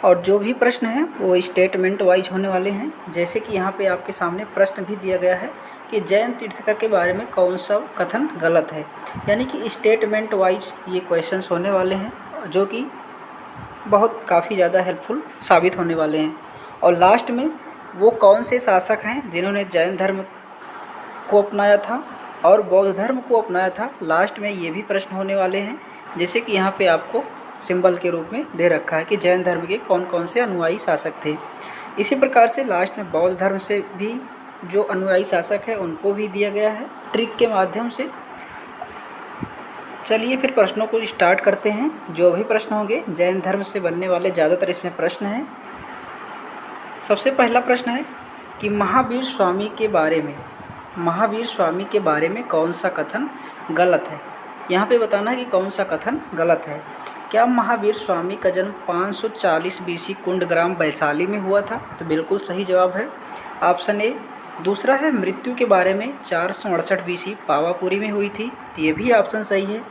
और जो भी प्रश्न हैं वो स्टेटमेंट वाइज होने वाले हैं। जैसे कि यहाँ पे आपके सामने प्रश्न भी दिया गया है कि जैन तीर्थंकर के बारे में कौन सा कथन गलत है, यानी कि स्टेटमेंट वाइज ये क्वेश्चंस होने वाले हैं जो कि बहुत काफ़ी ज़्यादा हेल्पफुल साबित होने वाले हैं। और लास्ट में वो कौन से शासक हैं जिन्होंने जैन धर्म को अपनाया था और बौद्ध धर्म को अपनाया था, लास्ट में ये भी प्रश्न होने वाले हैं। जैसे कि यहाँ पे आपको सिंबल के रूप में दे रखा है कि जैन धर्म के कौन कौन से अनुयायी शासक थे। इसी प्रकार से लास्ट में बौद्ध धर्म से भी जो अनुयायी शासक है उनको भी दिया गया है ट्रिक के माध्यम से। चलिए फिर प्रश्नों को स्टार्ट करते हैं। जो भी प्रश्न होंगे जैन धर्म से बनने वाले ज़्यादातर इसमें प्रश्न हैं। सबसे पहला प्रश्न है कि महावीर स्वामी के बारे में कौन सा कथन गलत है। यहाँ पे बताना है कि कौन सा कथन गलत है। क्या महावीर स्वामी का जन्म 540 बीसी कुंडग्राम वैशाली में हुआ था? तो बिल्कुल सही जवाब है ऑप्शन ए। दूसरा है मृत्यु के बारे में 468 बीसी पावापुरी में हुई थी, तो ये भी ऑप्शन सही है।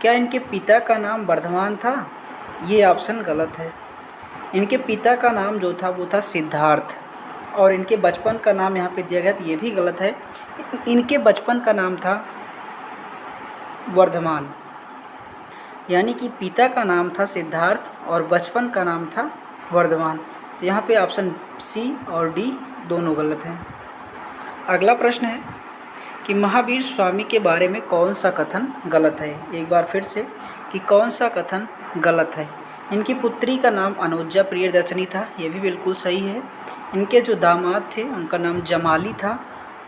क्या इनके पिता का नाम वर्धमान था? ये ऑप्शन गलत है। इनके पिता का नाम जो था वो था सिद्धार्थ, और इनके बचपन का नाम यहाँ पे दिया गया, तो ये भी गलत है। इनके बचपन का नाम था वर्धमान, यानी कि पिता का नाम था सिद्धार्थ और बचपन का नाम था वर्धमान। तो यहाँ पे ऑप्शन सी और डी दोनों गलत हैं। अगला प्रश्न है कि महावीर स्वामी के बारे में कौन सा कथन गलत है। एक बार फिर से कि कौन सा कथन गलत है। इनकी पुत्री का नाम अनुजा प्रियदर्शनी था, ये भी बिल्कुल सही है। इनके जो दामाद थे उनका नाम जमाली था,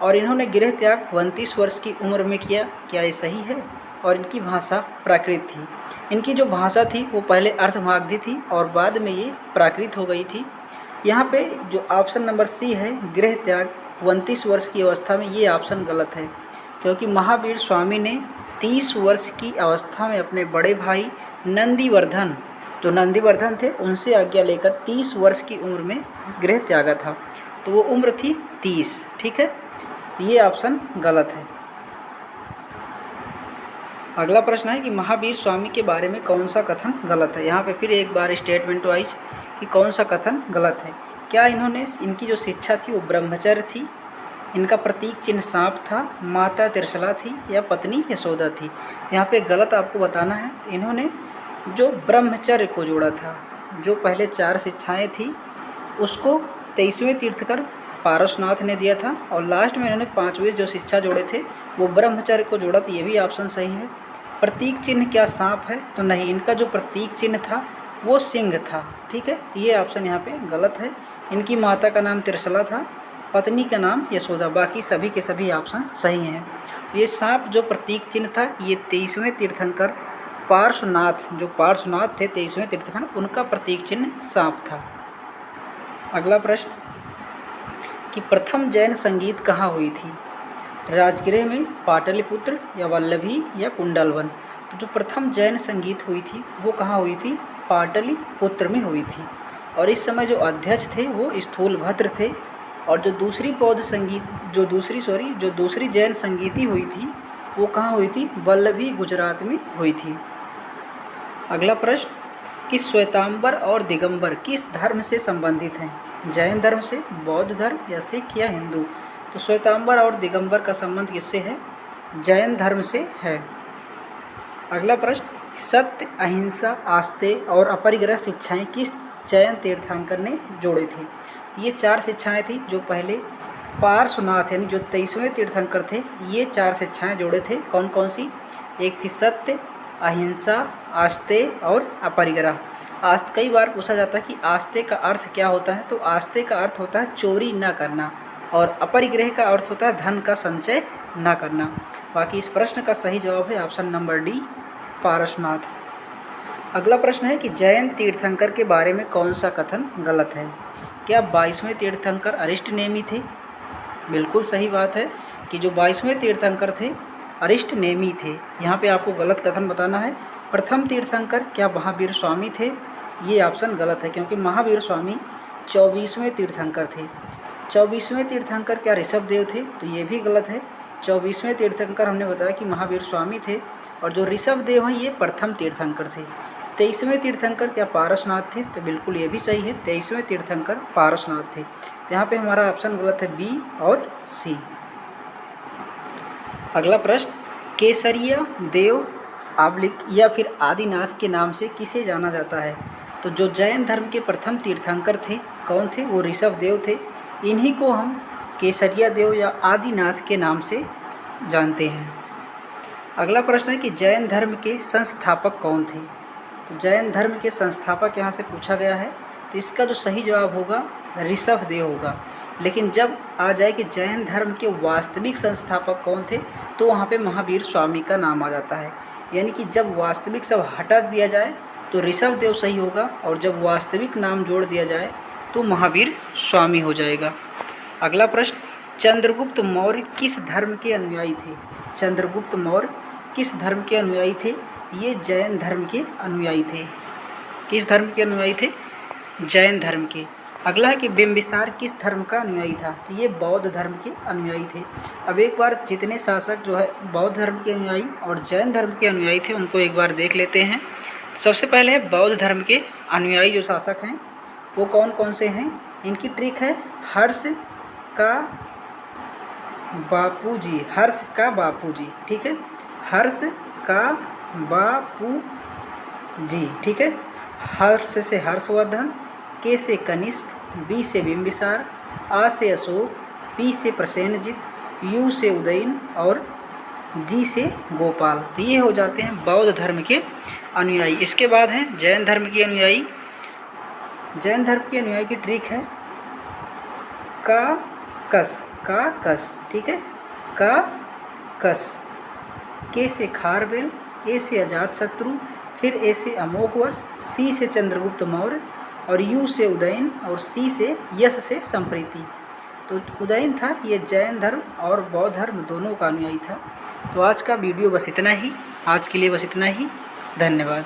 और इन्होंने गृह त्याग 29 वर्ष की उम्र में किया, क्या ये सही है? और इनकी भाषा प्राकृत थी। इनकी जो भाषा थी वो पहले अर्धमागधी थी और बाद में ये प्राकृत हो गई थी। यहाँ पे जो ऑप्शन नंबर सी है गृह त्याग 29 वर्ष की अवस्था में, ये ऑप्शन गलत है, क्योंकि महावीर स्वामी ने 30 वर्ष की अवस्था में अपने बड़े भाई नंदीवर्धन थे उनसे आज्ञा लेकर 30 वर्ष की उम्र में गृह त्यागा था, तो वो उम्र थी 30। ठीक है, ये ऑप्शन गलत है। अगला प्रश्न है कि महावीर स्वामी के बारे में कौन सा कथन गलत है। यहाँ पे फिर एक बार स्टेटमेंट वाइज कि कौन सा कथन गलत है। क्या इनकी जो शिक्षा थी वो ब्रह्मचर्य थी? इनका प्रतीक चिन्ह सांप था? माता त्रिशला थी या पत्नी यशोदा थी? तो यहाँ पे गलत आपको बताना है। इन्होंने जो ब्रह्मचर्य को जोड़ा था, जो पहले 4 शिक्षाएँ थी उसको 23वें तीर्थंकर पारसनाथ ने दिया था, और लास्ट में इन्होंने 5वें जो शिक्षा जोड़े थे वो ब्रह्मचर्य को जोड़ा, तो ये भी ऑप्शन सही है। प्रतीक चिन्ह क्या सांप है? तो नहीं, इनका जो प्रतीक चिन्ह था वो सिंह था। ठीक है, तो ये ऑप्शन यहाँ पे गलत है। इनकी माता का नाम त्रिशला था, पत्नी का नाम यशोदा, बाकी सभी के सभी ऑप्शन सही हैं। ये सांप जो प्रतीक चिन्ह था ये 23वें तीर्थंकर पार्श्वनाथ थे 23वें तीर्थंकर, उनका प्रतीक चिन्ह सांप था। अगला प्रश्न कि प्रथम जैन संगीत कहाँ हुई थी? राजगृह में, पाटलिपुत्र या वल्लभी या कुंडलवन? तो जो प्रथम जैन संगीत हुई थी वो कहाँ हुई थी? पाटलिपुत्र में हुई थी। और इस समय जो अध्यक्ष थे वो स्थूलभद्र थे, और जो दूसरी जैन संगीति हुई थी वो कहाँ हुई थी? वल्लभी गुजरात में हुई थी। अगला प्रश्न कि श्वेतांबर और दिगंबर किस धर्म से संबंधित हैं? जैन धर्म से, बौद्ध धर्म या सिख या हिंदू? तो श्वेतांबर और दिगंबर का संबंध किससे है? जैन धर्म से है। अगला प्रश्न, सत्य, अहिंसा, आस्तेय और अपरिग्रह शिक्षाएं किस जैन तीर्थंकर ने जोड़ी थी? ये 4 शिक्षाएं थी जो पहले पार्श्वनाथ यानी जो 23वें तीर्थंकर थे, ये 4 शिक्षाएं जोड़े थे। कौन कौन सी? एक थी सत्य, अहिंसा, आस्तेय और अपरिग्रह। कई बार पूछा जाता है कि आस्तेय का अर्थ क्या होता है? तो आस्तेय का अर्थ होता है चोरी न करना, और अपरिग्रह का अर्थ होता है धन का संचय न करना। बाकी इस प्रश्न का सही जवाब है ऑप्शन नंबर डी, पारसनाथ। अगला प्रश्न है कि जैन तीर्थंकर के बारे में कौन सा कथन गलत है? क्या 22वें तीर्थंकर अरिष्ट नेमी थे? बिल्कुल सही बात है कि जो 22वें तीर्थंकर थे अरिष्ट नेमी थे। यहाँ पे आपको गलत कथन बताना है। प्रथम तीर्थंकर क्या महावीर स्वामी थे? ये ऑप्शन गलत है, क्योंकि महावीर स्वामी 24वें तीर्थंकर थे। 24वें तीर्थंकर क्या ऋषभ देव थे? तो ये भी गलत है। 24वें तीर्थंकर हमने बताया कि महावीर स्वामी थे, और जो ऋषभ देव हैं ये प्रथम तीर्थंकर थे। 23वें तीर्थंकर क्या पारसनाथ थे? तो बिल्कुल ये भी सही है, 23वें तीर्थंकर पारसनाथ थे। तो यहाँ पे हमारा ऑप्शन गलत है, बी और सी। अगला प्रश्न, केसरिया देव आबलिक या फिर आदिनाथ के नाम से किसे जाना जाता है? तो जो जैन धर्म के प्रथम तीर्थंकर थे, कौन थे? वो ऋषभ देव थे। इन्हीं को हम केसरिया देव या आदिनाथ के नाम से जानते हैं। अगला प्रश्न है कि जैन धर्म के संस्थापक कौन थे? तो जैन धर्म के संस्थापक यहाँ से पूछा गया है, तो इसका जो सही जवाब होगा ऋषभ देव होगा। लेकिन जब आ जाए कि जैन धर्म के वास्तविक संस्थापक कौन थे, तो वहाँ पे महावीर स्वामी का नाम आ जाता है। यानी कि जब वास्तविक सब हटा दिया जाए तो ऋषभ देव सही होगा, और जब वास्तविक नाम जोड़ दिया जाए तो महावीर स्वामी हो जाएगा। अगला प्रश्न, चंद्रगुप्त मौर्य किस धर्म के अनुयायी थे? चंद्रगुप्त मौर्य किस धर्म के अनुयायी थे? ये जैन धर्म के अनुयायी थे। किस धर्म के अनुयायी थे? जैन धर्म के। अगला है कि बिंबिसार किस धर्म का अनुयायी था? तो ये बौद्ध धर्म के अनुयायी थे। अब एक बार जितने शासक जो है बौद्ध धर्म के अनुयायी और जैन धर्म के अनुयायी थे उनको एक बार देख लेते हैं। सबसे पहले है बौद्ध धर्म के अनुयायी जो शासक हैं वो कौन कौन से हैं? इनकी ट्रिक है हर्ष का बापूजी, हर्ष का बापूजी, ठीक है, हर्ष का बापूजी, ठीक है। हर्ष से हर्षवर्धन, के से कनिष्क, बी से बिंबिसार, आ से अशोक, पी से प्रसेनजित, यू से उदयन और जी से गोपाल। तो ये हो जाते हैं बौद्ध धर्म के अनुयायी। इसके बाद हैं जैन धर्म के अनुयायी। जैन धर्म के अनुयायी की ट्रिक है का कस, ठीक है, का कस, के से खारवेल, ए से अजातशत्रु, फिर ए से अमोघवर्ष, सी से चंद्रगुप्त मौर्य और यू से उदयन और सी से यश से संप्रीति। तो उदयन था ये जैन धर्म और बौद्ध धर्म दोनों का अनुयायी था। तो आज का वीडियो बस इतना ही, आज के लिए बस इतना ही। धन्यवाद।